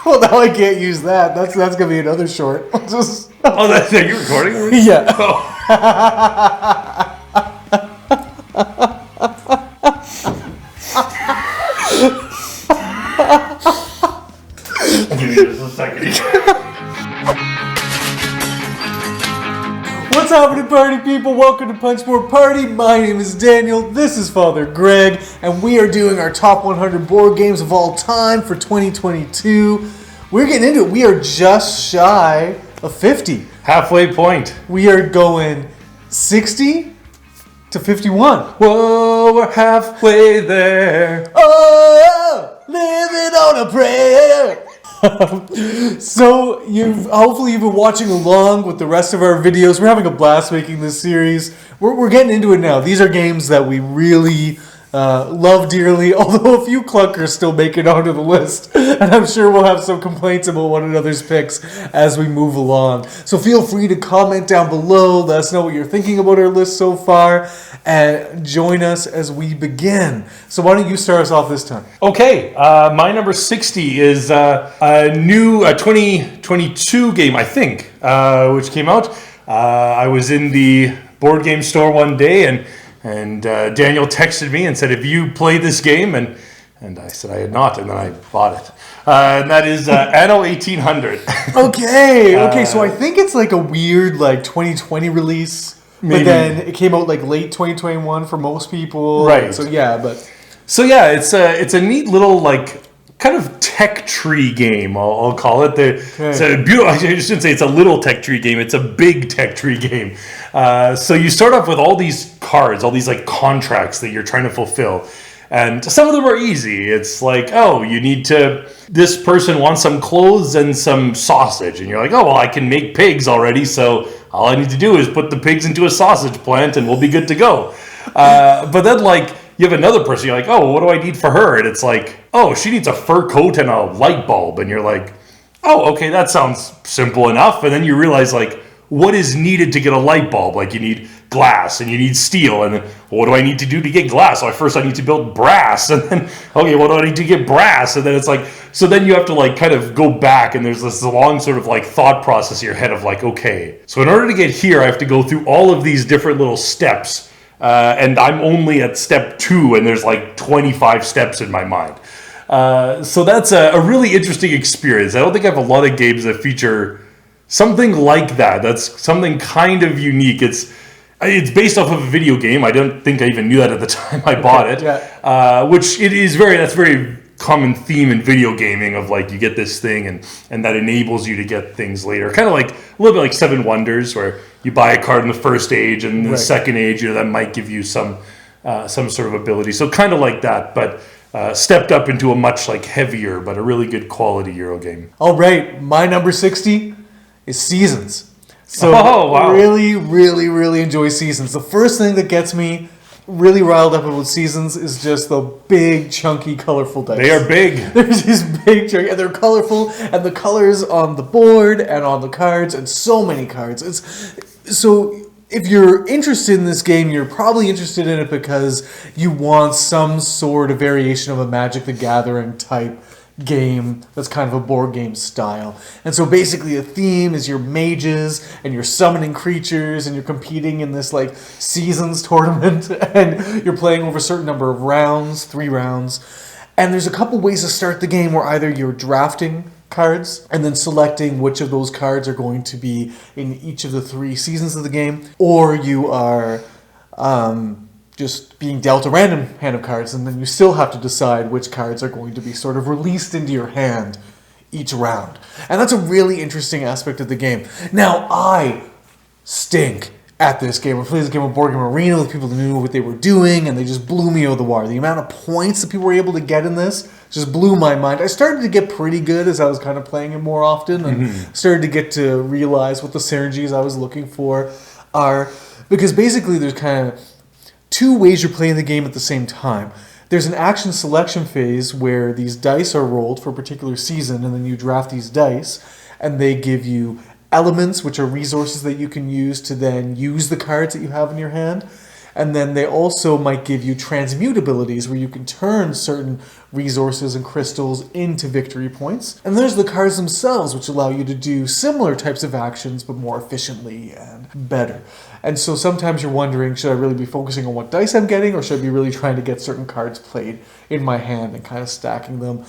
Well, now I can't use that. That's gonna be another short. Just... Oh, that's it. You're recording? Yeah. Oh. Give me just a second. What's happening, party people? Welcome to Punchboard Party. My name is Daniel. This is Father Greg, and we are doing our top 100 board games of all time for 2022. We're getting into it. We are just shy of 50. Halfway point. We are going 60 to 51. Whoa, we're halfway there. Oh, living on a prayer. So hopefully you've been watching along with the rest of our videos. We're having a blast making this series. We're getting into it now. These are games that we really love dearly, although a few clunkers still make it onto the list. And I'm sure we'll have some complaints about one another's picks as we move along. So feel free to comment down below. Let us know what you're thinking about our list so far. And join us as we begin. So why don't you start us off this time? Okay, my number 60 is a new 2022 game, I think, which came out. I was in the board game store one day, and Daniel texted me and said, "Have you played this game?" And I said I had not, and then I bought it. And that is Anno 1800. Okay, so I think it's like a weird 2020 release. Maybe. But then it came out late 2021 for most people. Right. So yeah, it's a neat little kind of tech tree game. I'll call it. It's a beautiful. I shouldn't say it's a little tech tree game. It's a big tech tree game. So you start off with all these cards, all these contracts that you're trying to fulfill. And some of them are easy. It's this person wants some clothes and some sausage. And you're like, oh, well, I can make pigs already. So all I need to do is put the pigs into a sausage plant and we'll be good to go. But then you have another person. You're like, oh, what do I need for her? And it's like, oh, she needs a fur coat and a light bulb. And you're like, oh, okay, that sounds simple enough. And then you realize what is needed to get a light bulb? You need glass and you need steel, and then what do I need to do to get glass? So first I need to build brass, and then okay, what do I need to get brass? And then it's so then you have to kind of go back, and there's this long sort of thought process in your head of okay, so in order to get here I have to go through all of these different little steps, and I'm only at step 2, and there's 25 steps in my mind. So that's a really interesting experience. I don't think I have a lot of games that feature something like that. That's something kind of unique. It's based off of a video game. I don't think I even knew that at the time I bought it. Yeah. Which that's very common theme in video gaming of you get this thing and that enables you to get things later. Kind of a little bit like Seven Wonders, where you buy a card in the first age and in the second age that might give you some sort of ability. So kind of like that, but stepped up into a much heavier but a really good quality Euro game. All right, my number 60 is Seasons. So wow. Really, really, really enjoy Seasons. The first thing that gets me really riled up about Seasons is just the big, chunky, colorful dice. They are big. There's these big, chunky, and they're colorful, and the colors on the board and on the cards, and so many cards. So if you're interested in this game, you're probably interested in it because you want some sort of variation of a Magic the Gathering type game that's kind of a board game style. And so basically the theme is you're mages and you're summoning creatures and you're competing in this seasons tournament and you're playing over a certain number of rounds, 3 rounds. And there's a couple ways to start the game where either you're drafting cards and then selecting which of those cards are going to be in each of the 3 seasons of the game, or you are just being dealt a random hand of cards, and then you still have to decide which cards are going to be sort of released into your hand each round. And that's a really interesting aspect of the game. Now, I stink at this game. I played this game with Board Game Arena with people who knew what they were doing, and they just blew me out of the water. The amount of points that people were able to get in this just blew my mind. I started to get pretty good as I was kind of playing it more often, and started to get to realize what the synergies I was looking for are. Because basically there's kind of 2 ways you're playing the game at the same time. There's an action selection phase where these dice are rolled for a particular season, and then you draft these dice, and they give you elements, which are resources that you can use to then use the cards that you have in your hand. And then they also might give you transmute abilities where you can turn certain resources and crystals into victory points. And there's the cards themselves, which allow you to do similar types of actions, but more efficiently and better. And so sometimes you're wondering, should I really be focusing on what dice I'm getting, or should I be really trying to get certain cards played in my hand and kind of stacking them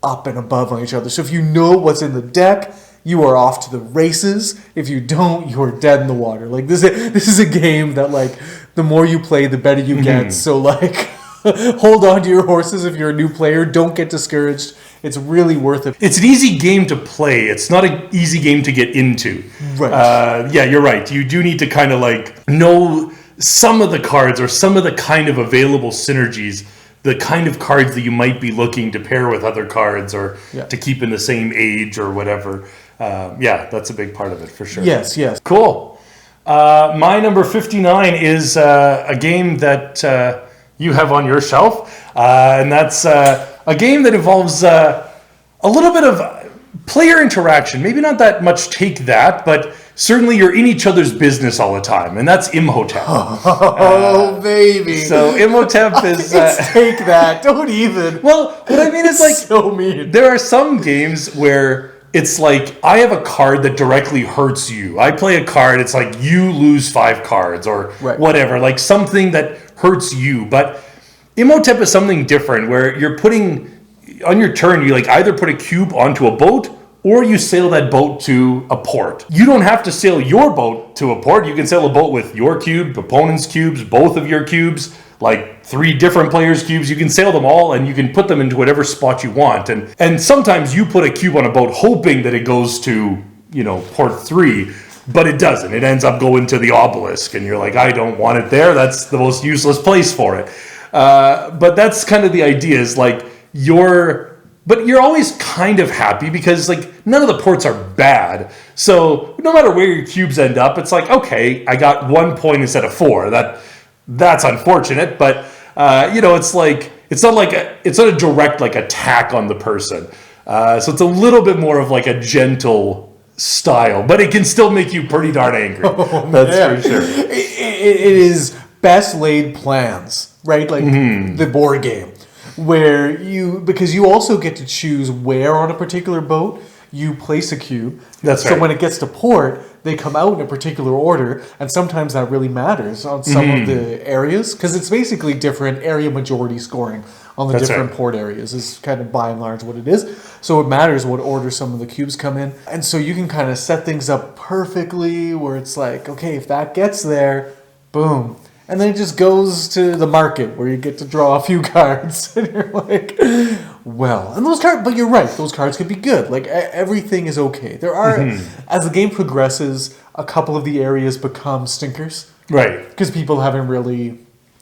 up and above on each other? So if you know what's in the deck, you are off to the races. If you don't, you are dead in the water. Like this is a game that, like, the more you play, the better you get. So, like, hold on to your horses if you're a new player. Don't get discouraged. It's really worth it. It's an easy game to play. It's not an easy game to get into. Right. Yeah, you're right. You do need to kind of like know some of the cards or some of the kind of available synergies, the kind of cards that you might be looking to pair with other cards or to keep in the same age or whatever. Yeah, that's a big part of it for sure. Yes, yes. Cool. My number 59 is a game that you have on your shelf, and that's a game that involves a little bit of player interaction. Maybe not that much Take That, but certainly you're in each other's business all the time, and that's Imhotep. Oh, baby. So Imhotep is... It's Take That. Don't even. Well, what I mean is, like, so mean. There are some games where it's like, I have a card that directly hurts you. I play a card, it's like, you lose 5 cards or whatever, like something that hurts you. But Imhotep is something different where you're putting, on your turn, you like either put a cube onto a boat or you sail that boat to a port. You don't have to sail your boat to a port. You can sail a boat with your cube, opponent's cubes, both of your cubes, like 3 different players' cubes. You can sail them all and you can put them into whatever spot you want. And sometimes you put a cube on a boat hoping that it goes to, you know, port 3, but it doesn't. It ends up going to the obelisk and you're like, I don't want it there. That's the most useless place for it. But that's kind of the idea, is like but you're always kind of happy because, like, none of the ports are bad. So no matter where your cubes end up, it's like, okay, I got 1 point instead of 4. That's unfortunate, but you know, it's like it's not a direct like attack on the person. So it's a little bit more of like a gentle style, but it can still make you pretty darn angry. That's for sure. It is best laid plans, right? Like the board game, where because you also get to choose where on a particular boat you place a cube. That's right. So when it gets to port, they come out in a particular order, and sometimes that really matters on some of the areas, because it's basically different area majority scoring on the different port areas is kind of by and large what it is. So it matters what order some of the cubes come in. And so you can kind of set things up perfectly where it's like, okay, if that gets there, boom. And then it just goes to the market where you get to draw a few cards. And you're like, well, and those cards, but you're right, those cards could be good. Like, everything is okay. There are, as the game progresses, a couple of the areas become stinkers. Right. Because people haven't really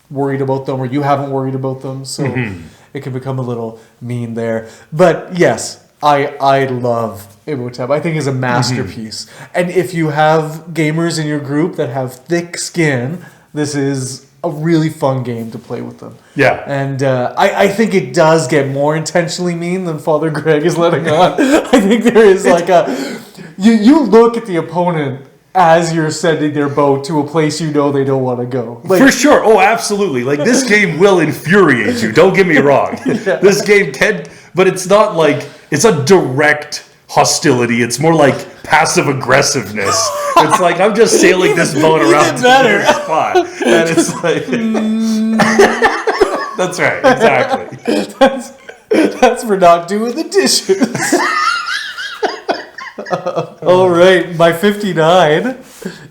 worried about them, or you haven't worried about them. So it can become a little mean there. But yes, I love Imhotep. I think it's a masterpiece. And if you have gamers in your group that have thick skin, this is a really fun game to play with them. Yeah. And I think it does get more intentionally mean than Father Greg is letting on. I think there is like you look at the opponent as you're sending their boat to a place you know they don't want to go. Like, for sure. Oh, absolutely. Like, this game will infuriate you. Don't get me wrong. This game can, but it's not like, it's a direct hostility. It's more like passive aggressiveness. It's like, I'm just sailing this boat around to the spot. And it's like... That's right, exactly. That's for not doing the dishes. All right, my 59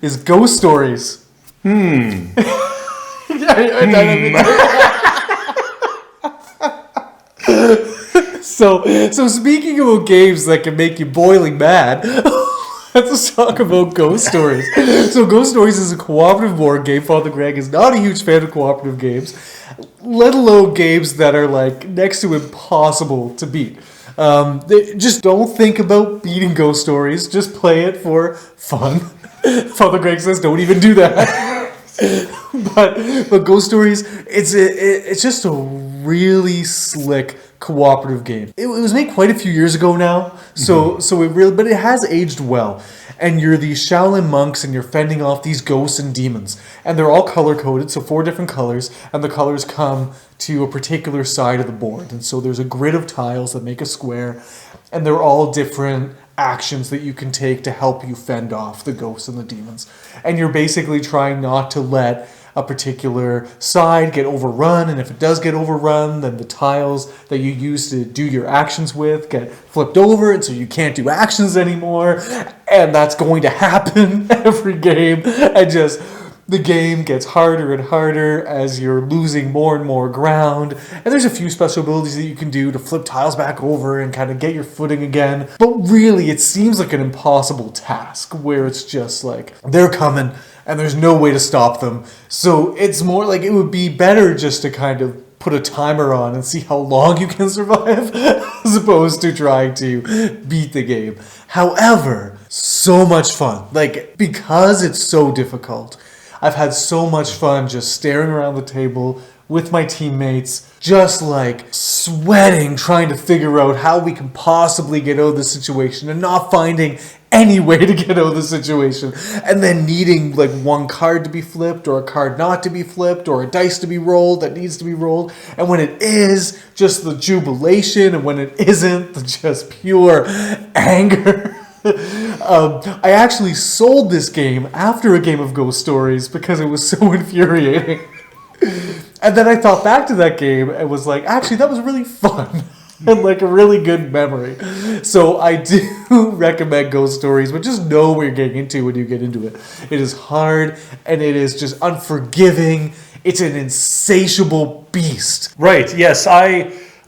is Ghost Stories. So speaking about games that can make you boiling mad, let's talk about Ghost Stories. So Ghost Stories is a cooperative board game. Father Greg is not a huge fan of cooperative games, let alone games that are like next to impossible to beat. Just don't think about beating Ghost Stories. Just play it for fun. Father Greg says don't even do that. but Ghost Stories, it's just a really slick cooperative game. It was made quite a few years ago now, so but it has aged well. And you're these Shaolin monks, and you're fending off these ghosts and demons, and they're all color coded, so 4 different colors, and the colors come to a particular side of the board. And so there's a grid of tiles that make a square, and they're all different actions that you can take to help you fend off the ghosts and the demons. And you're basically trying not to let a particular side get overrun, and if it does get overrun, then the tiles that you use to do your actions with get flipped over, and so you can't do actions anymore, and that's going to happen every game, and just the game gets harder and harder as you're losing more and more ground. And there's a few special abilities that you can do to flip tiles back over and kind of get your footing again. But really, it seems like an impossible task where it's just like, they're coming and there's no way to stop them. So it's more like it would be better just to kind of put a timer on and see how long you can survive as opposed to trying to beat the game. However, so much fun. Like, because it's so difficult, I've had so much fun just staring around the table with my teammates, just like sweating, trying to figure out how we can possibly get out of this situation and not finding any way to get out of the situation. And then needing like one card to be flipped or a card not to be flipped or a dice to be rolled that needs to be rolled. And when it is, just the jubilation. And when it isn't, the just pure anger. I actually sold this game after a game of Ghost Stories because it was so infuriating. And then I thought back to that game and was like, actually, that was really fun and like a really good memory. So I do recommend Ghost Stories, but just know what you're getting into when you get into it. It is hard and it is just unforgiving. It's an insatiable beast. Right, yes.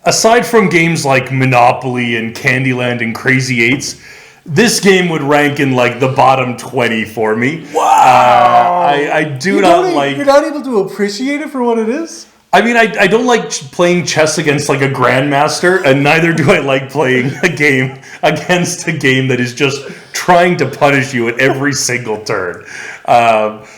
Aside from games like Monopoly and Candyland and Crazy Eights, this game would rank in like the bottom 20 for me. Wow! I do not like... You're not able to appreciate it for what it is? I mean, I don't like playing chess against like a grandmaster, and neither do I like playing a game against a game that is just trying to punish you at every single turn.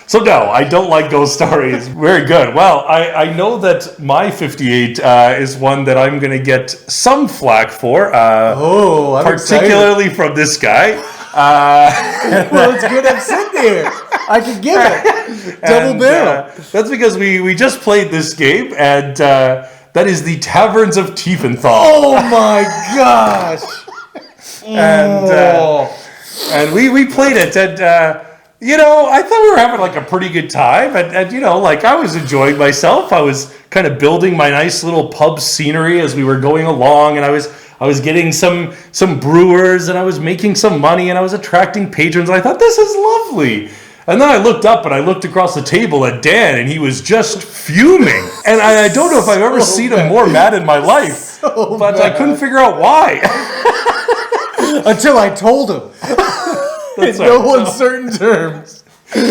So no, I don't like Ghost Stories. Very good. Well, I know that my 58 is one that I'm going to get some flack for. I'm particularly excited. From this guy. Well, it's good I'm sitting here. I can give it. Double barrel. That's because we just played this game, and that is the Taverns of Tiefenthal. Oh my gosh. And we played it, and I thought we were having like a pretty good time, and like I was enjoying myself. I was kind of building my nice little pub scenery as we were going along, and I was getting some brewers, and I was making some money, and I was attracting patrons. And I thought, this is lovely. And then I looked up and I looked across the table at Dan, and he was just fuming. And I don't know if I've ever seen him more mad in my life, but I couldn't figure out why. Until I told him. In no uncertain terms.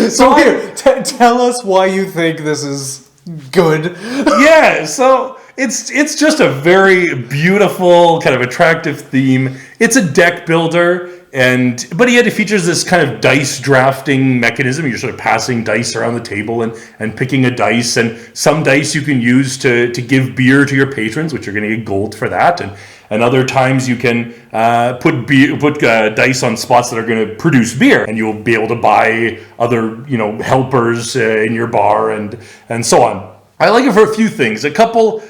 So here, tell us why you think this is good. Yeah, so it's just a very beautiful, kind of attractive theme. It's a deck builder, but yet it features this kind of dice drafting mechanism. You're sort of passing dice around the table and picking a dice, and some dice you can use to give beer to your patrons, which you're going to get gold for that, and other times you can put dice on spots that are going to produce beer, and you'll be able to buy other helpers in your bar and so on. I like it for a few things. A couple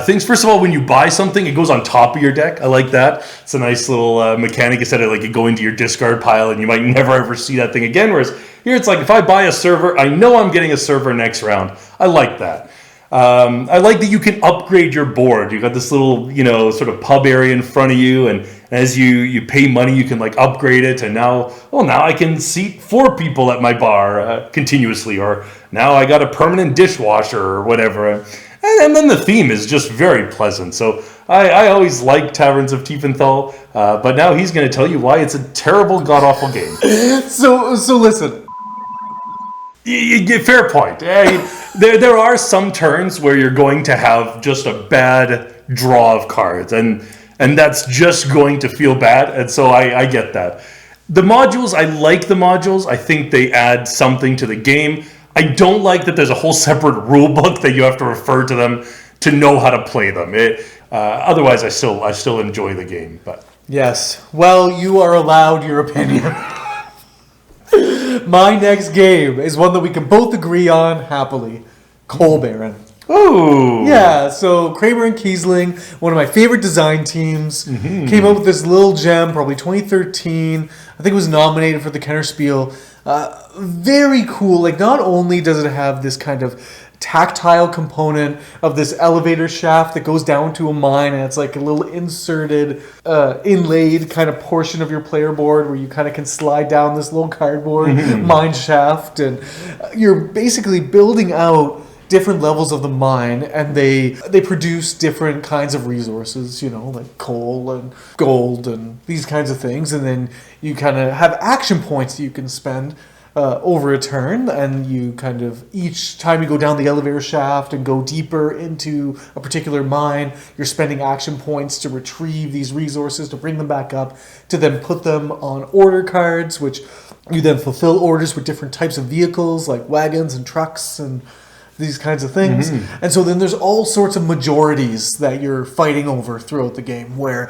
things. First of all, when you buy something, it goes on top of your deck. I like that. It's a nice little mechanic instead of like it go into your discard pile and you might never ever see that thing again. Whereas here it's like if I buy a server, I know I'm getting a server next round. I like that. I like that you can upgrade your board. You've got this little, sort of pub area in front of you, and as you pay money, you can like upgrade it. And now I can seat 4 people at my bar continuously, or now I got a permanent dishwasher or whatever. And then the theme is just very pleasant. So I always like Taverns of Tiefenthal, but now he's going to tell you why it's a terrible, god-awful game. So listen. Fair point. There are some turns where you're going to have just a bad draw of cards, and that's just going to feel bad, and so I get that. The modules, I like the modules. I think they add something to the game. I don't like that there's a whole separate rule book that you have to refer to them to know how to play them. otherwise, I still enjoy the game. But Yes. Well, you are allowed your opinion. My next game is one that we can both agree on happily. Coal Baron. ooh, Yeah, so Kramer and Kiesling, one of my favorite design teams, came up with this little gem, probably 2013. I think it was nominated for the Kenner Spiel. Very cool. Like, not only does it have this kind of tactile component of this elevator shaft that goes down to a mine, and it's like a little inserted, inlaid kind of portion of your player board where you kind of can slide down this little cardboard mine shaft, and you're basically building out different levels of the mine, and they produce different kinds of resources, like coal and gold and these kinds of things, and then you kind of have action points that you can spend over a turn, and you kind of, each time you go down the elevator shaft and go deeper into a particular mine, you're spending action points to retrieve these resources, to bring them back up, to then put them on order cards, which you then fulfill orders with different types of vehicles like wagons and trucks and these kinds of things. And so then there's all sorts of majorities that you're fighting over throughout the game, where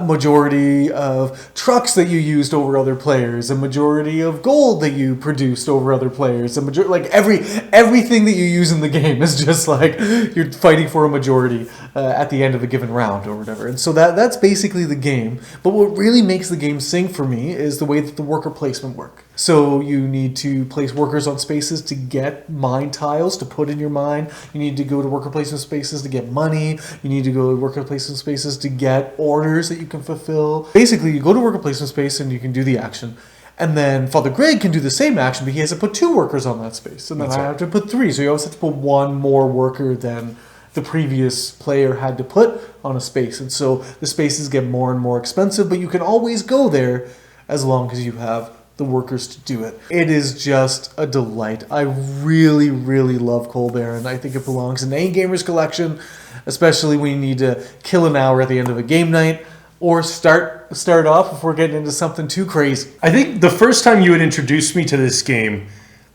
majority of trucks that you used over other players, a majority of gold that you produced over other players, like everything that you use in the game is just like you're fighting for a majority at the end of a given round or whatever. And so that's basically the game. But what really makes the game sing for me is the way that the worker placement work. So you need to place workers on spaces to get mine tiles to put in your mine. You need to go to worker placement spaces to get money. You need to go to worker placement spaces to get orders that you can fulfill. Basically, you go to worker placement space and you can do the action. And then Father Greg can do the same action, but he has to put 2 workers on that space. And then I have to put 3. So you always have to put 1 more worker than the previous player had to put on a space. And so the spaces get more and more expensive, but you can always go there as long as you have the workers to do it. It is just a delight. I really, really love Coal Baron. I think it belongs in any gamer's collection, especially when you need to kill an hour at the end of a game night, or start off before getting into something too crazy. I think the first time you had introduced me to this game,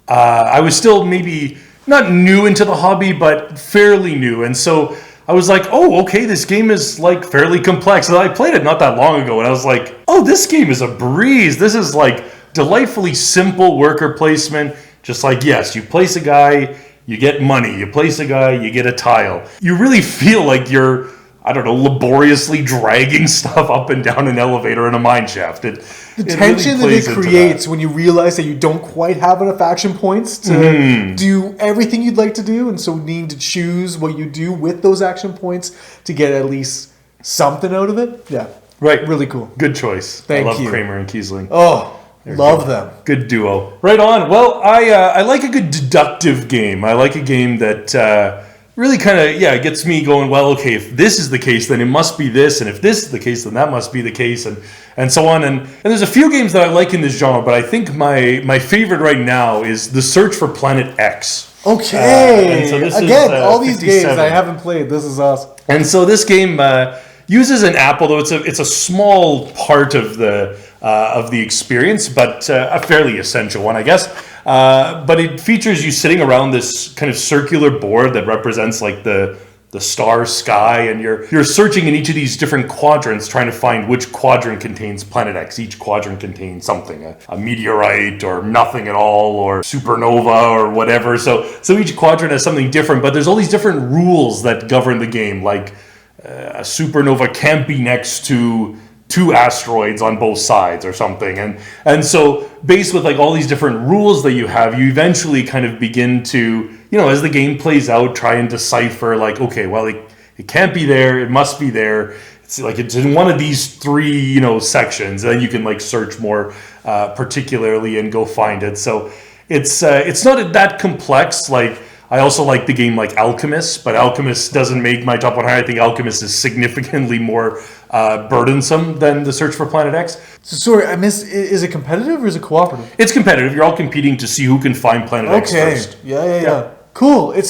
I was still maybe not new into the hobby, but fairly new. And so I was like, oh, okay, this game is like fairly complex. And I played it not that long ago, and I was like, oh, this game is a breeze. This is like delightfully simple worker placement. Just like, yes, you place a guy, you get money. You place a guy, you get a tile. You really feel like you're, I don't know, laboriously dragging stuff up and down an elevator in a mine shaft. The tension that it creates when you realize that you don't quite have enough action points to do everything you'd like to do, and so need to choose what you do with those action points to get at least something out of it. Yeah. Right. Really cool. Good choice. Thank you. I love Kramer and Kiesling. Oh, love them. Good duo. Right on. Well, I like a good deductive game. I like a game that really kind of, gets me going, well, okay, if this is the case, then it must be this, and if this is the case, then that must be the case, and so on. And there's a few games that I like in this genre, but I think my favorite right now is The Search for Planet X. Okay. And so this Again, is, all these 57. games I haven't played. This is awesome. And so this game uses an app, although it's a small part of the experience, but a fairly essential one, I guess. But it features you sitting around this kind of circular board that represents like the star sky, and you're searching in each of these different quadrants, trying to find which quadrant contains Planet X. Each quadrant contains something, a meteorite or nothing at all, or supernova or whatever. So each quadrant has something different, but there's all these different rules that govern the game, like a supernova can't be next to 2 asteroids on both sides or something. And so based with like all these different rules that you have, you eventually kind of begin to, as the game plays out, try and decipher like, okay, well, it can't be there. It must be there. It's like it's in one of these 3, sections. And then you can like search more particularly and go find it. So it's not that complex. Like, I also like the game like Alchemist, but Alchemist doesn't make my top 100. I think Alchemist is significantly more burdensome than The Search for Planet X. So, sorry, I missed. Is it competitive or is it cooperative? It's competitive. You're all competing to see who can find Planet X first. Yeah. Cool. It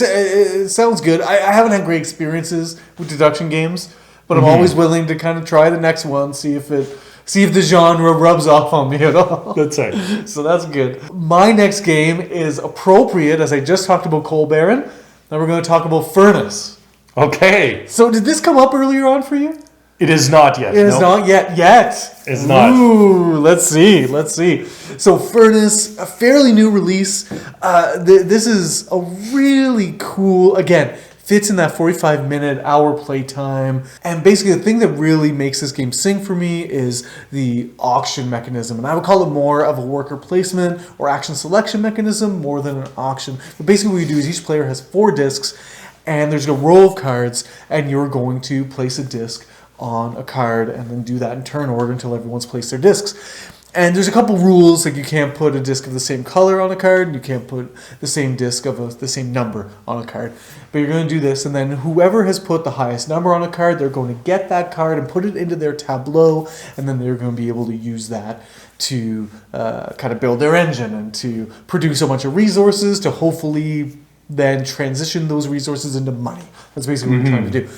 sounds good. I haven't had great experiences with deduction games, but I'm always willing to kind of try the next one, see if the genre rubs off on me at all. That's right. So that's good. My next game is appropriate, as I just talked about Coal Baron. Now we're going to talk about Furnace. Okay. So did this come up earlier on for you? It is not yet. It is not yet. It's not. Ooh, let's see. So Furnace, a fairly new release. This is a really cool, again, fits in that 45-minute, hour playtime. And basically the thing that really makes this game sing for me is the auction mechanism. And I would call it more of a worker placement or action selection mechanism more than an auction. But basically what you do is each player has 4 discs, and there's a row of cards, and you're going to place a disc on a card and then do that in turn order until everyone's placed their discs. And there's a couple rules, like you can't put a disc of the same color on a card, and you can't put the same disc of the same number on a card. But you're going to do this, and then whoever has put the highest number on a card, they're going to get that card and put it into their tableau, and then they're going to be able to use that to kind of build their engine and to produce a bunch of resources to hopefully then transition those resources into money. That's basically what you're trying to do.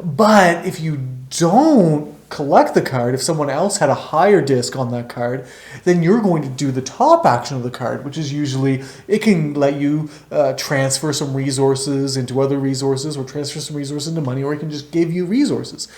But if you don't collect the card, if someone else had a higher disc on that card, then you're going to do the top action of the card, which is usually, it can let you transfer some resources into other resources, or transfer some resources into money, or it can just give you resources.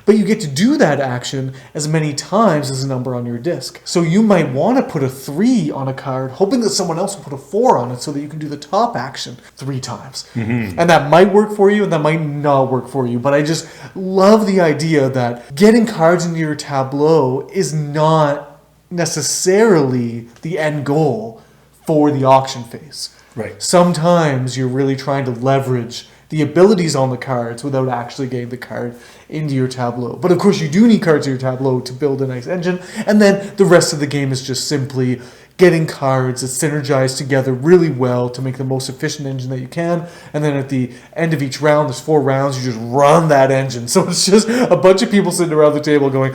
But you get to do that action as many times as the number on your disc. So you might want to put a 3 on a card, hoping that someone else will put a 4 on it so that you can do the top action 3 times. And that might work for you, and that might not work for you. But I just love the idea that getting cards into your tableau is not necessarily the end goal for the auction phase. Right. Sometimes you're really trying to leverage the abilities on the cards without actually getting the card into your tableau. But of course you do need cards in your tableau to build a nice engine, and then the rest of the game is just simply getting cards that synergize together really well to make the most efficient engine that you can. And then at the end of each round, there's 4 rounds, you just run that engine. So it's just a bunch of people sitting around the table going,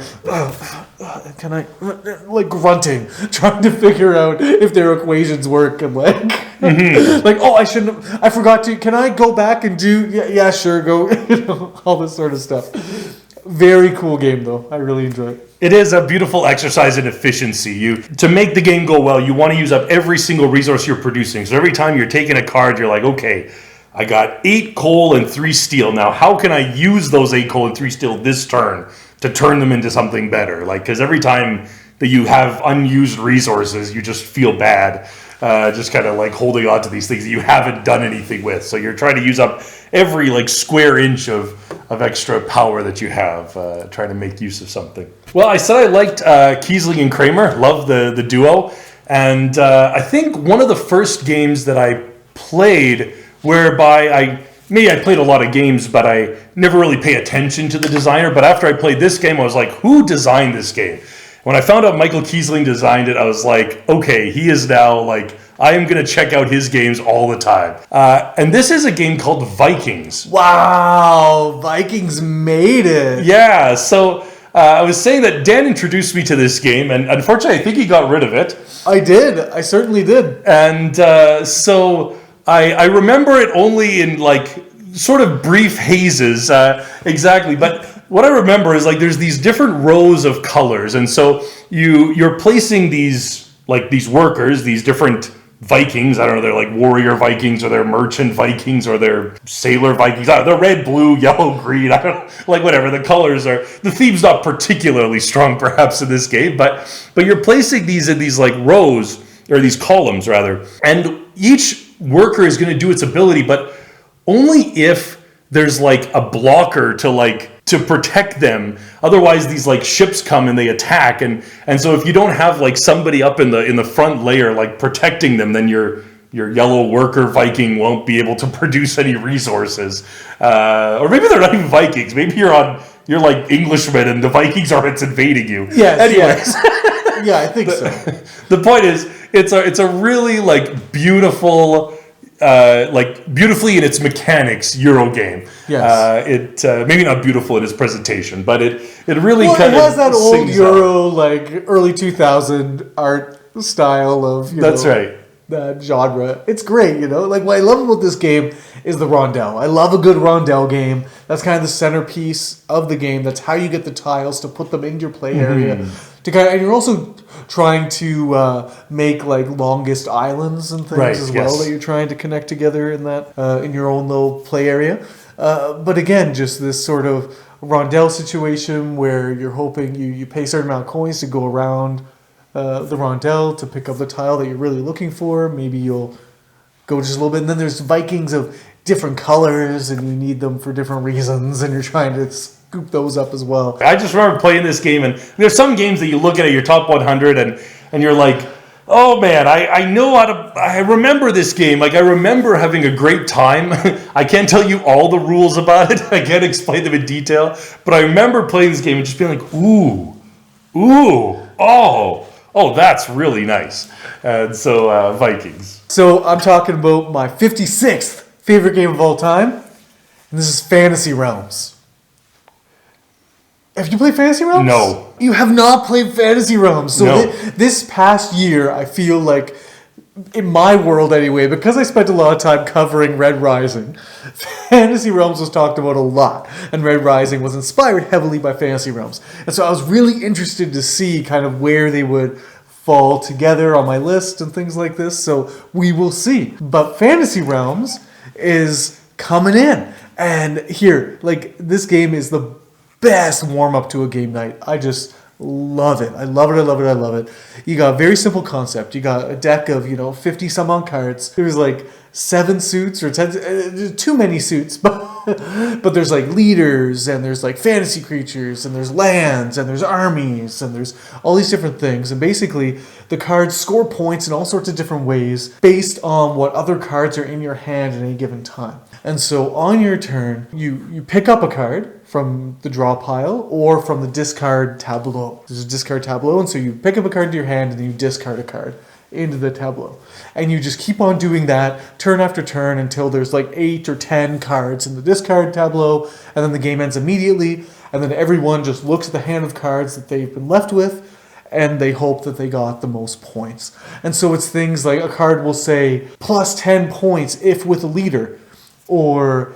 can I, like grunting, trying to figure out if their equations work, and like, like, oh, I forgot to, can I go back and do, yeah, sure, go, all this sort of stuff. Very cool game though. I really enjoy it. It is a beautiful exercise in efficiency. To make the game go well, you want to use up every single resource you're producing. So every time you're taking a card, you're like, okay, I got 8 coal and 3 steel. Now, how can I use those 8 coal and 3 steel this turn to turn them into something better? Like, because every time that you have unused resources, you just feel bad. Just kind of like holding on to these things that you haven't done anything with. So you're trying to use up every like square inch of extra power that you have, trying to make use of something. Well, I said I liked Kiesling and Kramer, love the duo. And I think one of the first games that I played whereby I played a lot of games, but I never really pay attention to the designer. But after I played this game, I was like, who designed this game? When I found out Michael Kiesling designed it, I was like, okay, he is now like, I am going to check out his games all the time. And this is a game called Vikings. Wow, Vikings made it. Yeah, so I was saying that Dan introduced me to this game, and unfortunately I think he got rid of it. I did. I certainly did. And so I remember it only in like sort of brief hazes, exactly, but what I remember is like there's these different rows of colors, and so you're placing these workers, these different Vikings. I don't know, they're like warrior Vikings, or they're merchant Vikings, or they're sailor Vikings. They're red, blue, yellow, green. I don't know, like whatever the colors are. The theme's not particularly strong, perhaps, in this game, but you're placing these in these like rows, or these columns rather, and each worker is going to do its ability, but only if there's like a blocker to protect them. Otherwise these like ships come and they attack, and so if you don't have like somebody up in the front layer like protecting them, then your yellow worker Viking won't be able to produce any resources. Or maybe they're not even Vikings. Maybe you're like Englishmen and the Vikings are invading you. Yes. Anyways. Yes. Yeah, I think so. The point is, it's a really like beautiful, like beautifully in its mechanics Euro game. Yes. It maybe not beautiful in its presentation, but it really kind of it has that old sings Euro like early 2000 art style of That's right. that genre. It's great, Like what I love about this game is the rondel. I love a good rondel game. That's kind of the centerpiece of the game. That's how you get the tiles to put them into your play area. And you're also trying to make like longest islands and things as well that you're trying to connect together in that in your own little play area. But again, just this sort of rondelle situation where you're hoping you pay a certain amount of coins to go around the rondelle to pick up the tile that you're really looking for. Maybe you'll go just a little bit. And then there's Vikings of different colors, and you need them for different reasons, and you're trying to scoop those up as well. I just remember playing this game, and there's some games that you look at your top 100, and you're like, oh man, I know how to, I remember this game. Like, I remember having a great time. I can't tell you all the rules about it. I can't explain them in detail, but I remember playing this game and just being like, oh, that's really nice. And so, Vikings. So I'm talking about my 56th favorite game of all time, and this is Fantasy Realms. Have you played Fantasy Realms? No. You have not played Fantasy Realms. So No. this past year, I feel like, in my world anyway, because I spent a lot of time covering Red Rising, Fantasy Realms was talked about a lot, and Red Rising was inspired heavily by Fantasy Realms. And so I was really interested to see kind of where they would fall together on my list and things like this, so we will see. But Fantasy Realms is coming in, and here, like, this game is the best warm-up to a game night. I just love it. I love it. You got a very simple concept. You got a deck of 50 some odd cards. There's like 7 suits or 10, too many suits, but there's like leaders, and there's like fantasy creatures, and there's lands, and there's armies, and there's all these different things. And basically the cards score points in all sorts of different ways based on what other cards are in your hand at any given time. And so on your turn, you pick up a card from the draw pile or from the discard tableau. There's a discard tableau, and so you pick up a card into your hand and then you discard a card into the tableau. And you just keep on doing that turn after turn until there's like 8 or 10 cards in the discard tableau, and then the game ends immediately, and then everyone just looks at the hand of cards that they've been left with, and they hope that they got the most points. And so it's things like a card will say plus 10 points if with a leader, or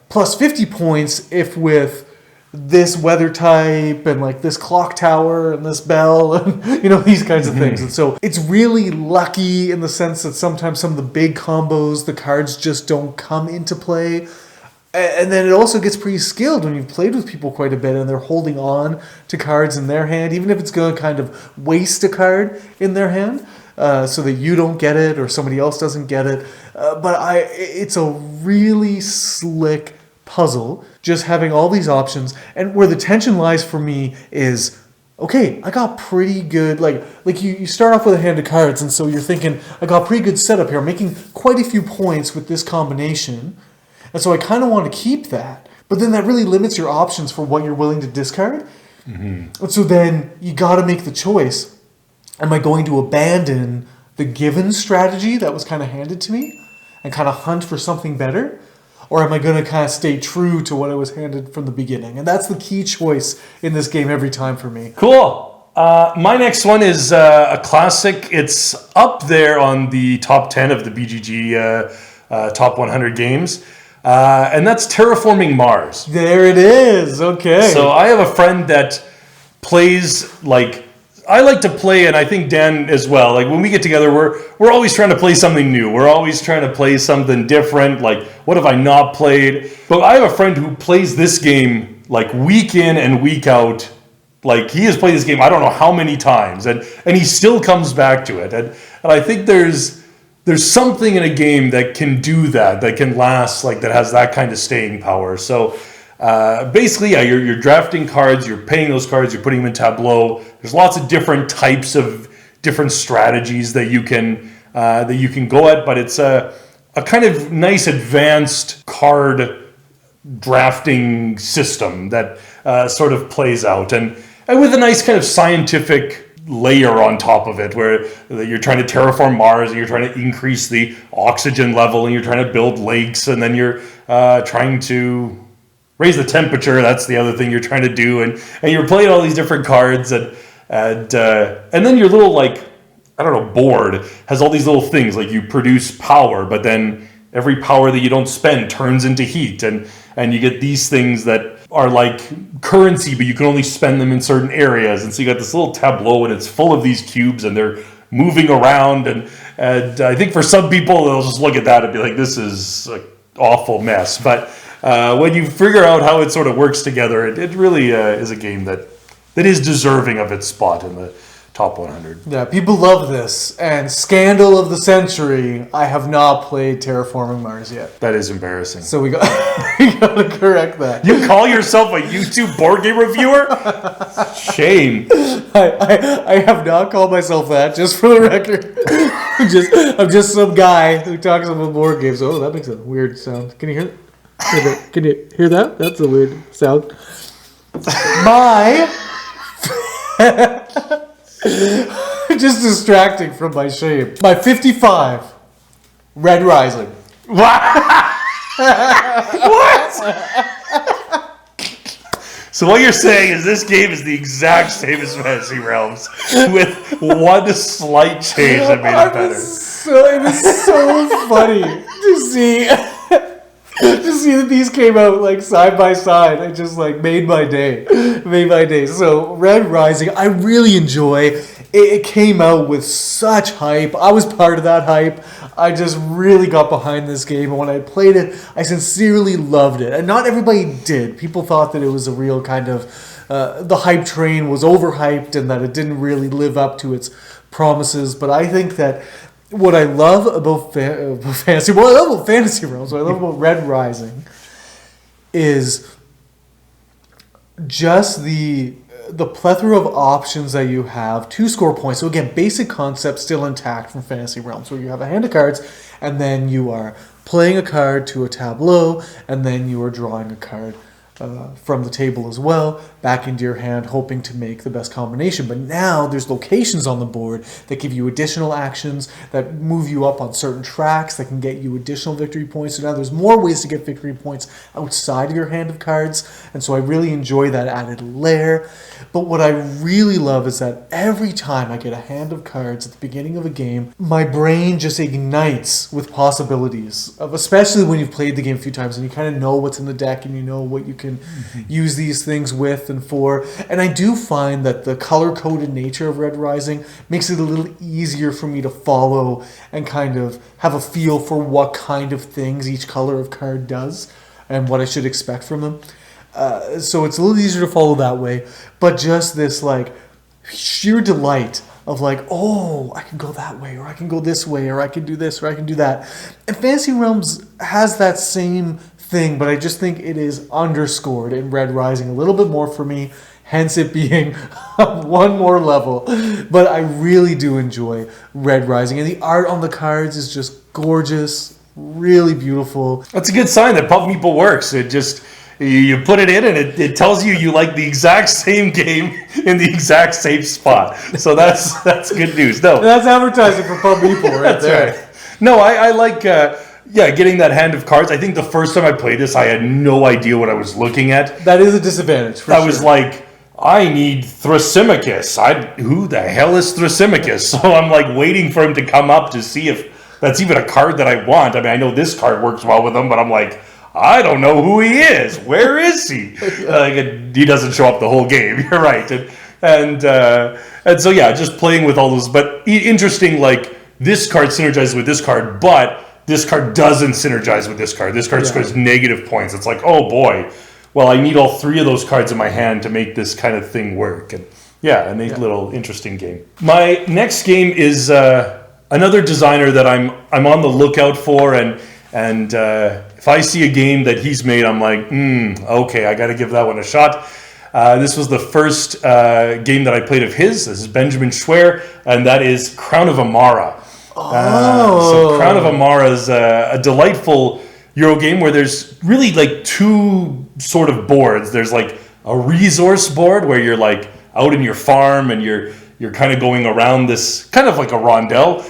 plus 50 points if with this weather type, and like this clock tower and this bell, and these kinds of things. And so it's really lucky in the sense that sometimes some of the big combos, the cards just don't come into play. And then it also gets pretty skilled when you've played with people quite a bit and they're holding on to cards in their hand, even if it's going to kind of waste a card in their hand, so that you don't get it or somebody else doesn't get it. It's a really slick puzzle, just having all these options. And where the tension lies for me is, okay, I got pretty good, like you start off with a hand of cards, and so you're thinking, I got pretty good setup here. I'm making quite a few points with this combination, and so I kind of want to keep that. But then that really limits your options for what you're willing to discard. Mm-hmm. And so then you got to make the choice. Am I going to abandon the given strategy that was kind of handed to me and kind of hunt for something better? Or am I going to kind of stay true to what I was handed from the beginning? And that's the key choice in this game every time for me. Cool. My next one is a classic. It's up there on the top 10 of the BGG top 100 games. And that's Terraforming Mars. There it is. Okay. So I have a friend that plays I like to play, and I think Dan as well. Like, when we get together, we're always trying to play something new. We're always trying to play something different. Like, what have I not played? But I have a friend who plays this game like week in and week out. Like, he has played this game I don't know how many times, and he still comes back to it. And I think there's something in a game that can do that can last, like, that has that kind of staying power. So basically, yeah, you're drafting cards, you're paying those cards, you're putting them in Tableau. There's lots of different types of different strategies that you can go at, but it's a kind of nice advanced card drafting system that sort of plays out, and with a nice kind of scientific layer on top of it, where you're trying to terraform Mars, and you're trying to increase the oxygen level, and you're trying to build lakes, and then you're trying to raise the temperature. That's the other thing you're trying to do, and you're playing all these different cards, and then your little, like, I don't know, board has all these little things, like you produce power, but then every power that you don't spend turns into heat, and you get these things that are like currency, but you can only spend them in certain areas, and so you got this little tableau, and it's full of these cubes, and they're moving around, and I think for some people they'll just look at that and be like, this is an awful mess, but when you figure out how it sort of works together, it really is a game that is deserving of its spot in the top 100. Yeah, people love this. And scandal of the century, I have not played Terraforming Mars yet. That is embarrassing. So we got to correct that. You call yourself a YouTube board game reviewer? Shame. I have not called myself that, just for the record. I'm just some guy who talks about board games. Oh, that makes a weird sound. Can you hear that? Can you hear that? That's a weird sound. Just distracting from my shame. My 55, Red Rising. What? So what you're saying is this game is the exact same as Fantasy Realms, with one slight change that made it better. It was so funny to see that these came out like side by side. It just like made my day. So Red Rising, I really enjoy. It came out with such hype. I was part of that hype. I just really got behind this game, and when I played it, I sincerely loved it. And not everybody did. People thought that it was a real kind of the hype train was overhyped and that it didn't really live up to its promises. But I think that what I love about Fantasy Realms, what I love about Red Rising, is just the plethora of options that you have to score points. So again, basic concept still intact from Fantasy Realms, where you have a hand of cards, and then you are playing a card to a tableau, and then you are drawing a card from the table as well, back into your hand, hoping to make the best combination. But now there's locations on the board that give you additional actions, that move you up on certain tracks, that can get you additional victory points. So now there's more ways to get victory points outside of your hand of cards, and so I really enjoy that added layer. But what I really love is that every time I get a hand of cards at the beginning of a game, my brain just ignites with possibilities, especially when you've played the game a few times and you kind of know what's in the deck and you know what you can use these things with and for. And I do find that the color-coded nature of Red Rising makes it a little easier for me to follow and kind of have a feel for what kind of things each color of card does and what I should expect from them. So it's a little easier to follow that way. But just this like sheer delight of like, oh, I can go that way, or I can go this way, or I can do this, or I can do that. And Fantasy Realms has that same thing, but I just think it is underscored in Red Rising a little bit more for me, hence it being one more level. But I really do enjoy Red Rising, and the art on the cards is just gorgeous, really beautiful. That's a good sign that Pub Meeple works. It just, you put it in and it tells you like the exact same game in the exact same spot. So that's good news. No, that's advertising for Pub Meeple right there. Right. No, I like getting that hand of cards. I think the first time I played this, I had no idea what I was looking at. That is a disadvantage. I was like, I need Thrasymachus. Who the hell is Thrasymachus? So I'm like waiting for him to come up to see if that's even a card that I want. I mean, I know this card works well with him, but I'm like, I don't know who he is. Where is he? He doesn't show up the whole game. You're right. And so, yeah, just playing with all those. But interesting, like, this card synergizes with this card, but this card doesn't synergize with this card. This card scores negative points. It's like, oh, boy. Well, I need all three of those cards in my hand to make this kind of thing work. And, yeah, a neat little interesting game. My next game is another designer that I'm on the lookout for, and if I see a game that he's made, I'm like, okay, I got to give that one a shot. This was the first game that I played of his. This is Benjamin Schwer, and that is Crown of Amara. So Crown of Amara is a delightful Euro game where there's really like two sort of boards. There's like a resource board where you're like out in your farm and you're kind of going around this kind of like a rondel,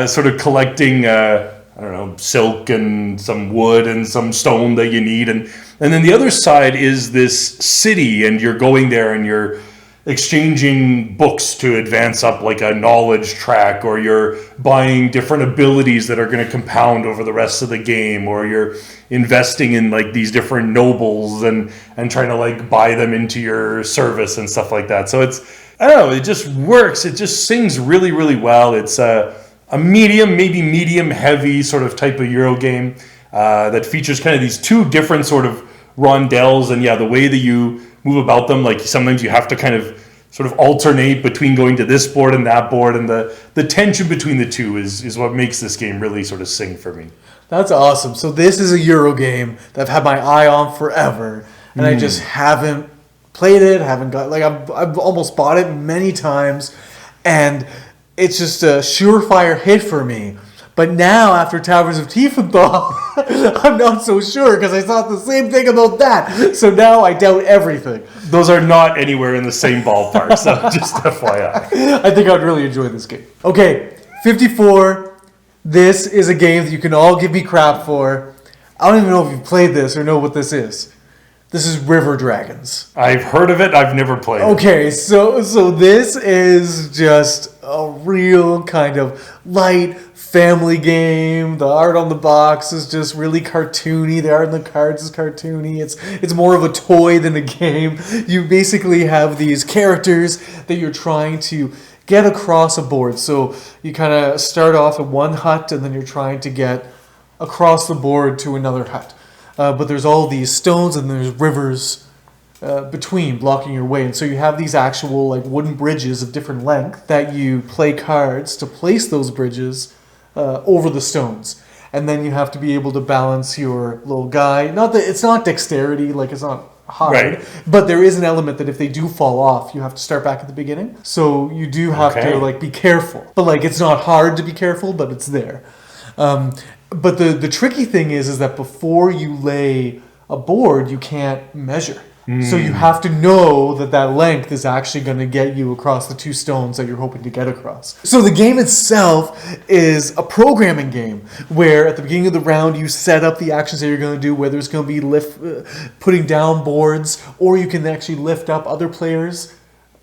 sort of collecting I don't know, silk and some wood and some stone that you need. And then the other side is this city, and you're going there and you're exchanging books to advance up like a knowledge track, or you're buying different abilities that are going to compound over the rest of the game, or you're investing in like these different nobles and trying to like buy them into your service and stuff like that. So it's, I don't know, it just works. It just sings really, really well. It's a medium, maybe medium heavy sort of type of Euro game. that features kind of these two different sort of rondels, and the way that you move about them, like sometimes you have to kind of sort of alternate between going to this board and that board, and the tension between the two is what makes this game really sort of sing for me. That's awesome. So this is a Euro game that I've had my eye on forever, and I just haven't played it, I've almost bought it many times, and it's just a surefire hit for me. But now, after Towers of Tiefenthal, I'm not so sure, because I thought the same thing about that. So now I doubt everything. Those are not anywhere in the same ballpark, so just FYI. I think I'd really enjoy this game. Okay, 54. This is a game that you can all give me crap for. I don't even know if you've played this or know what this is. This is River Dragons. I've heard of it. I've never played it. Okay, so this is just a real kind of light family game. The art on the box is just really cartoony. The art on the cards is cartoony. It's more of a toy than a game. You basically have these characters that you're trying to get across a board. So you kind of start off at one hut, and then you're trying to get across the board to another hut. But there's all these stones, and there's rivers between blocking your way. And so you have these actual like wooden bridges of different length that you play cards to place those bridges over the stones. And then you have to be able to balance your little guy. Not that it's not dexterity, like it's not hard, right. But there is an element that if they do fall off, you have to start back at the beginning. So you do have to like be careful. But like it's not hard to be careful, but it's there. But the tricky thing is that before you lay a board, you can't measure. So you have to know that length is actually going to get you across the two stones that you're hoping to get across. So the game itself is a programming game where at the beginning of the round you set up the actions that you're going to do, whether it's going to be putting down boards, or you can actually lift up other players'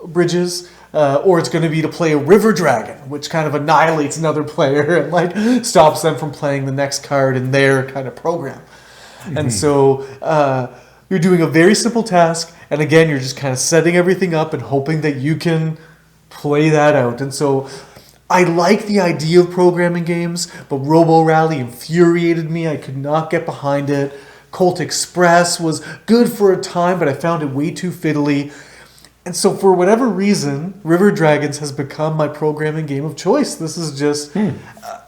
bridges. Or it's going to be to play a river dragon, which kind of annihilates another player and like stops them from playing the next card in their kind of program. And so you're doing a very simple task, and again, you're just kind of setting everything up and hoping that you can play that out. And so I like the idea of programming games, but Robo Rally infuriated me. I could not get behind it. Colt Express was good for a time, but I found it way too fiddly. And so for whatever reason, River Dragons has become my programming game of choice. This is just,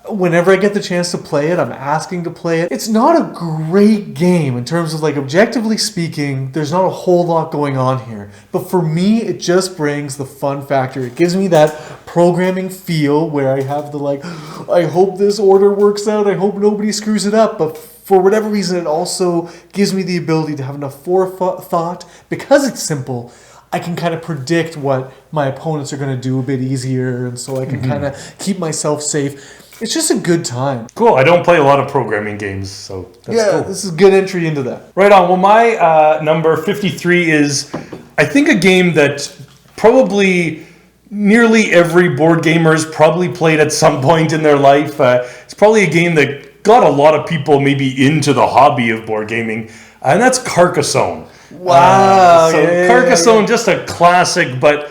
whenever I get the chance to play it, I'm asking to play it. It's not a great game in terms of like objectively speaking, there's not a whole lot going on here. But for me, it just brings the fun factor. It gives me that programming feel where I have the like, I hope this order works out. I hope nobody screws it up. But for whatever reason, it also gives me the ability to have enough forethought because it's simple. I can kind of predict what my opponents are going to do a bit easier, and so I can kind of keep myself safe. It's just a good time. Cool. I don't play a lot of programming games, so that's cool. This is a good entry into that. Right on. Well, my number 53 is, I think, a game that probably nearly every board gamer has probably played at some point in their life. It's probably a game that got a lot of people maybe into the hobby of board gaming, and that's Carcassonne. Wow. Carcassonne, just a classic, but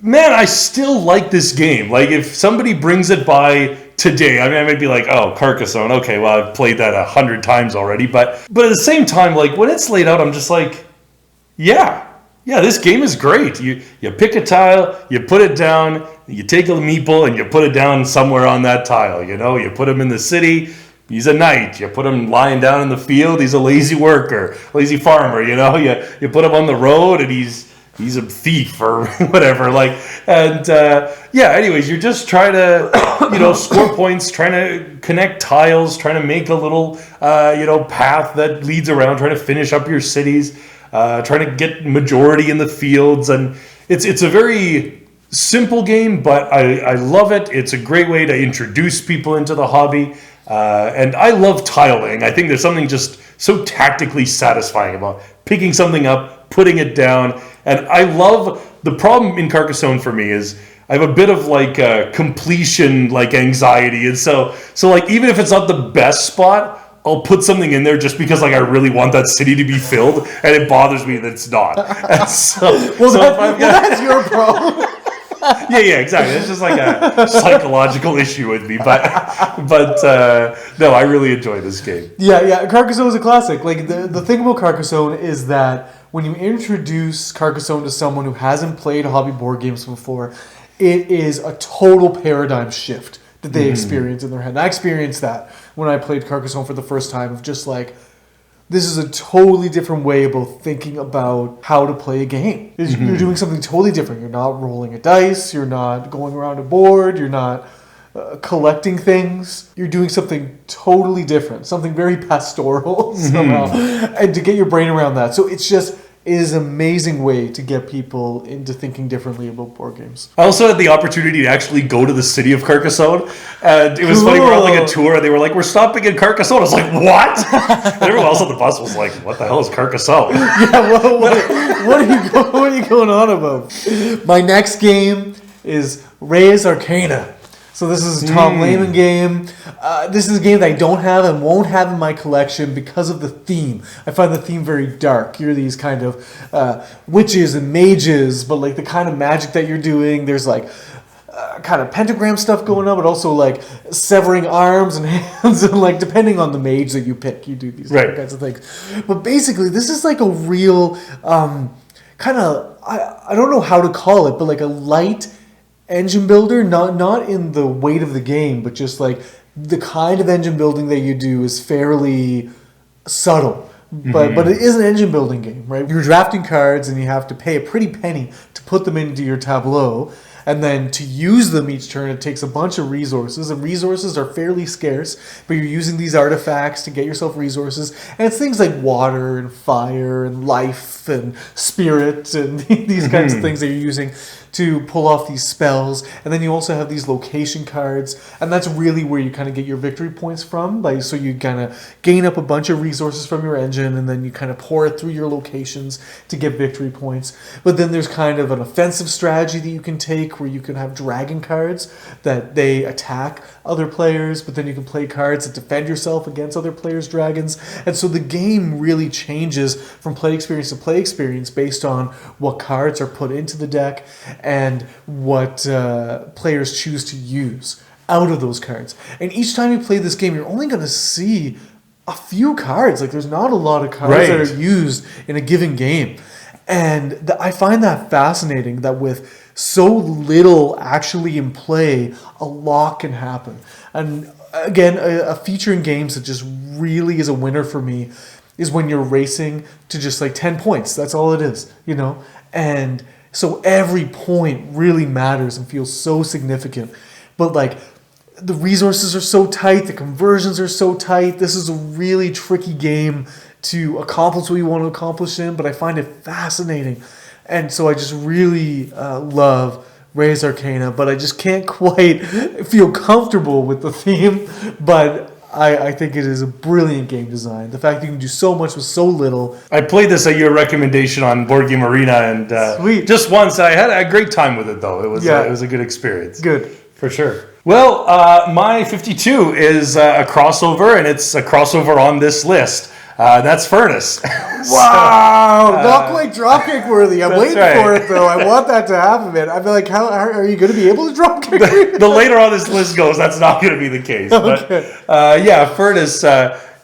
man, I still like this game. Like, if somebody brings it by today, I mean, I might be like, oh, Carcassonne, okay, well, I've played that 100 times already, but at the same time, like, when it's laid out, I'm just like, yeah, this game is great. You pick a tile, you put it down, you take a meeple, and you put it down somewhere on that tile, you put them in the city. He's a knight. You put him lying down in the field. He's a lazy worker, lazy farmer. You put him on the road, and he's a thief or whatever. Anyways, you're just trying to score points, trying to connect tiles, trying to make a little path that leads around, trying to finish up your cities, trying to get majority in the fields, and it's a very simple game, but I love it. It's a great way to introduce people into the hobby. And I love tiling. I think there's something just so tactically satisfying about picking something up, putting it down. And I love, the problem in Carcassonne for me is I have a bit of like completion like anxiety. And so like, even if it's not the best spot, I'll put something in there just because like I really want that city to be filled, and it bothers me that it's not. And that's your problem. Yeah, exactly. It's just like a psychological issue with me, but no, I really enjoy this game. Yeah. Carcassonne is a classic. Like the thing about Carcassonne is that when you introduce Carcassonne to someone who hasn't played hobby board games before, it is a total paradigm shift that they experience in their head. And I experienced that when I played Carcassonne for the first time, of just like, this is a totally different way about thinking about how to play a game. You're doing something totally different. You're not rolling a dice. You're not going around a board. You're not collecting things. You're doing something totally different, something very pastoral somehow, and to get your brain around that. So it is an amazing way to get people into thinking differently about board games. I also had the opportunity to actually go to the city of Carcassonne, and it was funny. We're on like a tour, and they were like, "We're stopping in Carcassonne." I was like, "What?" And everyone else on the bus was like, "What the hell is Carcassonne?" Yeah, what are you going on about? My next game is Res Arcana. So this is a Tom Lehman game. This is a game that I don't have and won't have in my collection because of the theme. I find the theme very dark. You're these kind of witches and mages, but like the kind of magic that you're doing, there's like kind of pentagram stuff going on, but also like severing arms and hands, and like depending on the mage that you pick, you do these different kinds of things. But basically, this is like a real kind of, I don't know how to call it, but like a light engine builder, not in the weight of the game, but just like the kind of engine building that you do is fairly subtle. But it is an engine building game, right? You're drafting cards and you have to pay a pretty penny to put them into your tableau. And then to use them each turn, it takes a bunch of resources. And resources are fairly scarce, but you're using these artifacts to get yourself resources. And it's things like water and fire and life and spirit and these kinds of things that you're using to pull off these spells. And then you also have these location cards. And that's really where you kind of get your victory points from. Like, so you kind of gain up a bunch of resources from your engine, and then you kind of pour it through your locations to get victory points. But then there's kind of an offensive strategy that you can take, where you can have dragon cards that they attack other players, but then you can play cards that defend yourself against other players' dragons. And so the game really changes from play experience to play experience based on what cards are put into the deck and what players choose to use out of those cards. And each time you play this game, you're only going to see a few cards. Like, there's not a lot of cards that are used in a given game. And I find that fascinating, that with so little actually in play, a lot can happen. And again, a feature in games that just really is a winner for me is when you're racing to just like 10 points. That's all it is, you know? And so every point really matters and feels so significant. But like, the resources are so tight, the conversions are so tight. This is a really tricky game to accomplish what you want to accomplish in, but I find it fascinating. And so I just really love Res Arcana, but I just can't quite feel comfortable with the theme. But I think it is a brilliant game design. The fact that you can do so much with so little. I played this at your recommendation on Board Game Arena, and Sweet. Just once. I had a great time with it, though. It was a good experience. Good. For sure. Well, my 52 is a crossover, and it's a crossover on this list. That's Furnace. Wow! Not quite dropkick worthy. I'm waiting for it, though. I want that to happen, man. I'd be like, how are you going to be able to dropkick? The later on this list goes, that's not going to be the case. Okay. But Furnace,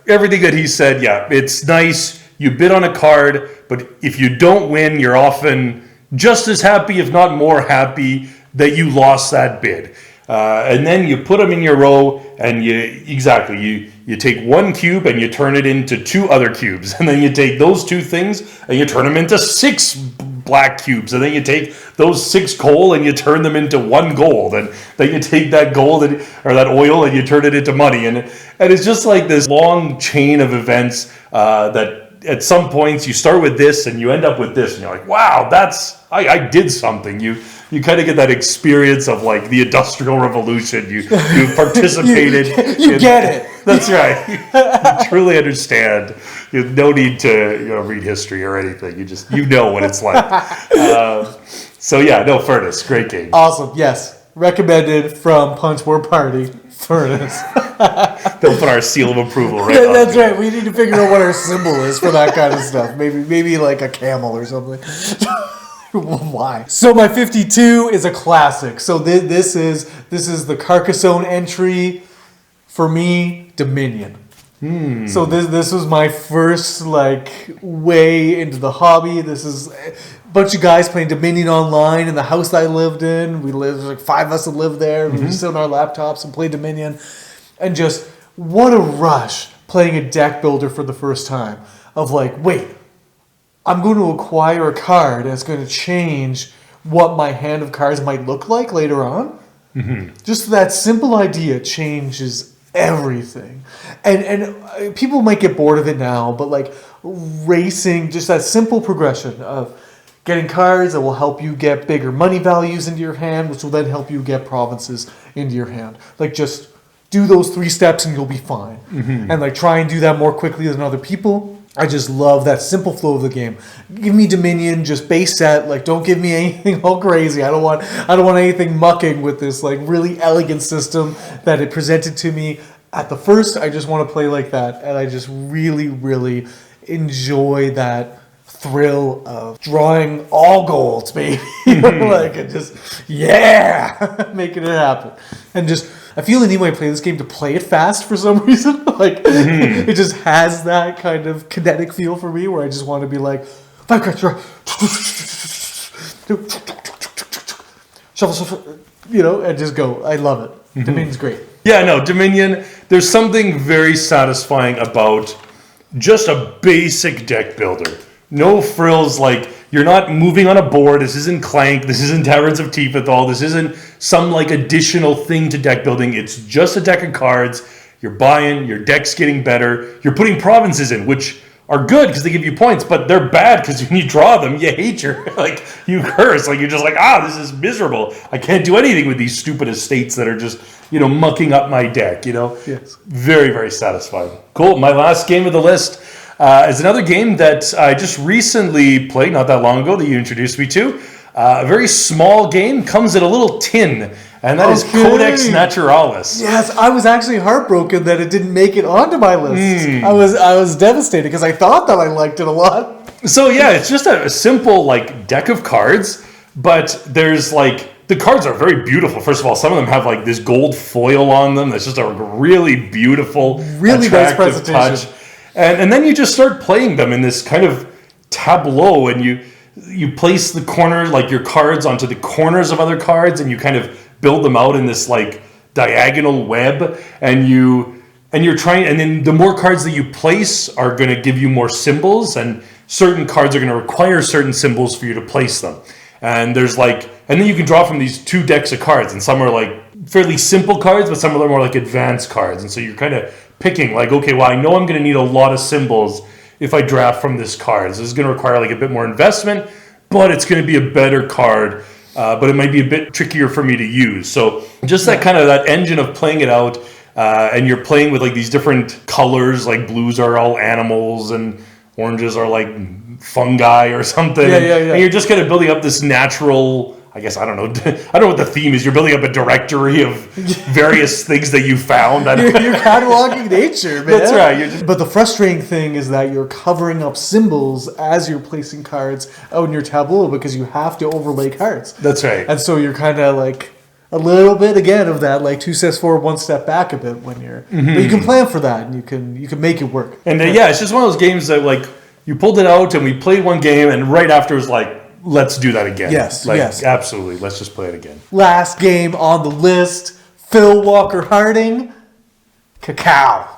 everything that he said, it's nice. You bid on a card, but if you don't win, you're often just as happy, if not more happy, that you lost that bid. And then you put them in your row, and you take one cube and you turn it into two other cubes, and then you take those two things and you turn them into 6 black cubes, and then you take those 6 coal and you turn them into 1 gold, and then you take that gold or that oil and you turn it into money, and it's just like this long chain of events that at some points you start with this and you end up with this, and you're like, wow, I did something. You kind of get that experience of like the Industrial Revolution. You participated. you get it. That's right. You truly understand. You have no need to read history or anything. You know what it's like. Furnace, great game. Awesome. Yes, recommended from Punchboard Party. Furnace. They'll put our seal of approval right on. That's right. We need to figure out what our symbol is for that kind of stuff. Maybe like a camel or something. Why? So my 52 is a classic. So this is the Carcassonne entry for me, Dominion. So this was my first way into the hobby. This is a bunch of guys playing Dominion online in the house that I lived in. There's like 5 of us that lived there. We would sit on our laptops and play Dominion, and just what a rush playing a deck builder for the first time. Of wait, I'm going to acquire a card that's going to change what my hand of cards might look like later on. Just that simple idea changes everything. And people might get bored of it now, but racing, just that simple progression of getting cards that will help you get bigger money values into your hand, which will then help you get provinces into your hand. Just do those 3 steps and you'll be fine. And try and do that more quickly than other people. I just love that simple flow of the game. Give me Dominion, just base set. Don't give me anything all crazy. I don't want anything mucking with this really elegant system that it presented to me at the first. I just want to play like that, and I just really, really enjoy that thrill of drawing all golds, baby. And just making it happen, and just. I feel anyway I play this game to play it fast for some reason. It just has that kind of kinetic feel for me where I just want to be 5 cards, shuffle, and just go. I love it. Dominion's great. Yeah, no, Dominion, there's something very satisfying about just a basic deck builder. No frills, you're not moving on a board. This isn't Clank. This isn't Taverns of Tiefethal. This isn't some additional thing to deck building. It's just a deck of cards. You're buying. Your deck's getting better. You're putting provinces in, which are good because they give you points, but they're bad because when you draw them, you hate you curse. You're just this is miserable. I can't do anything with these stupid estates that are just, mucking up my deck, Yes. Very, very satisfying. Cool. My last game of the list is another game that I just recently played, not that long ago, that you introduced me to. A very small game, comes in a little tin, and that is Codex Naturalis. Yes, I was actually heartbroken that it didn't make it onto my list. I was devastated because I thought that I liked it a lot. So yeah, it's just a simple deck of cards, but there's the cards are very beautiful. First of all, some of them have this gold foil on them. That's just a really beautiful, really nice attractive presentation. touch. And then you just start playing them in this kind of tableau, and you place the corner, your cards onto the corners of other cards, and you kind of build them out in this diagonal web, and you're trying, and then the more cards that you place are going to give you more symbols, and certain cards are going to require certain symbols for you to place them. And there's and then you can draw from these 2 decks of cards, and some are fairly simple cards, but some of them are advanced cards, and so you're kind of picking okay, well, I know I'm going to need a lot of symbols if I draft from this card. So this is going to require a bit more investment, but it's going to be a better card, but it might be a bit trickier for me to use. So just that kind of that engine of playing it out, and you're playing with these different colors, blues are all animals and oranges are fungi or something. And you're just kind of building up this natural, I guess, I don't know what the theme is. You're building up a directory of various things that you found. You're cataloging nature, man. That's right. But the frustrating thing is that you're covering up symbols as you're placing cards out in your tableau because you have to overlay cards. That's right. And so you're kind of a little bit, again, of that 2 steps forward, 1 step back a bit when you're... But you can plan for that, and you can make it work. And it's just one of those games that you pulled it out and we played one game, and right after it was let's do that again. Yes, yes. Absolutely. Let's just play it again. Last game on the list, Phil Walker Harding, Cacao.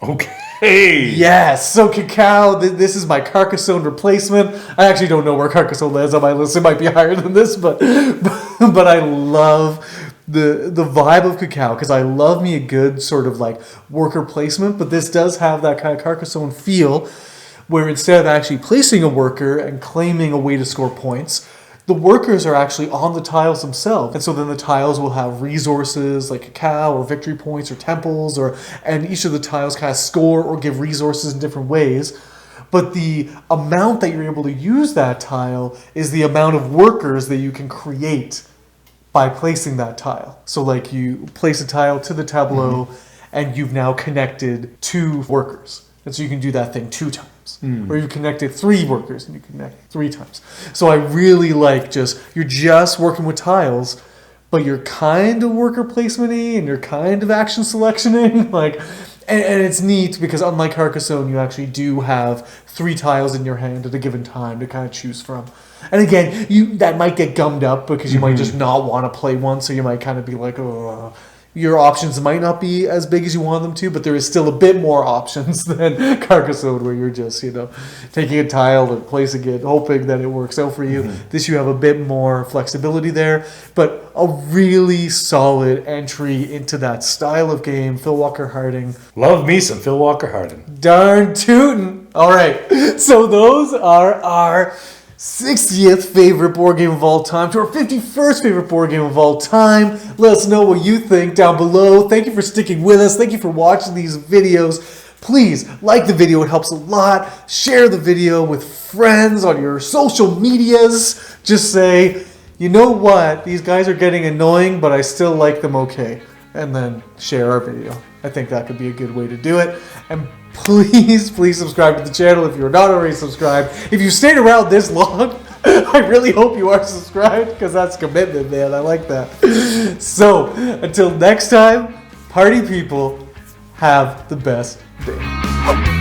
Okay. Yes, so Cacao, this is my Carcassonne replacement. I actually don't know where Carcassonne lands on my list. It might be higher than this, but I love the vibe of Cacao because I love me a good sort of worker placement, but this does have that kind of Carcassonne feel where instead of actually placing a worker and claiming a way to score points, the workers are actually on the tiles themselves. And so then the tiles will have resources like cacao or victory points or temples, and each of the tiles kind of score or give resources in different ways. But the amount that you're able to use that tile is the amount of workers that you can create by placing that tile. So you place a tile to the tableau and you've now connected 2 workers. And so you can do that thing 2 times. times. Or you connected 3 workers and you connect 3 times. So I really like you're just working with tiles, but you're kind of worker placement-y and you're kind of action selection-ing. And it's neat because unlike Carcassonne, you actually do have 3 tiles in your hand at a given time to kind of choose from. And again, that might get gummed up because you might just not want to play one, so you might kind of be like, oh, your options might not be as big as you want them to, but there is still a bit more options than Carcassonne, where you're just, taking a tile and placing it, hoping that it works out for you. This, you have a bit more flexibility there, but a really solid entry into that style of game. Phil Walker Harding. Love me some Phil Walker Harding. Darn tootin'. All right, so those are our 60th favorite board game of all time to our 51st favorite board game of all time. Let us know what you think down below. Thank you for sticking with us. Thank you for watching these videos. Please like the video. It helps a lot. Share the video with friends on your social medias. Just say, you know what? These guys are getting annoying, but I still like them okay. And then share our video. I think that could be a good way to do it. And please subscribe to the channel if you're not already subscribed. If you stayed around this long, I really hope you are subscribed, because that's commitment, man. I like that. So, until next time, party people, have the best day.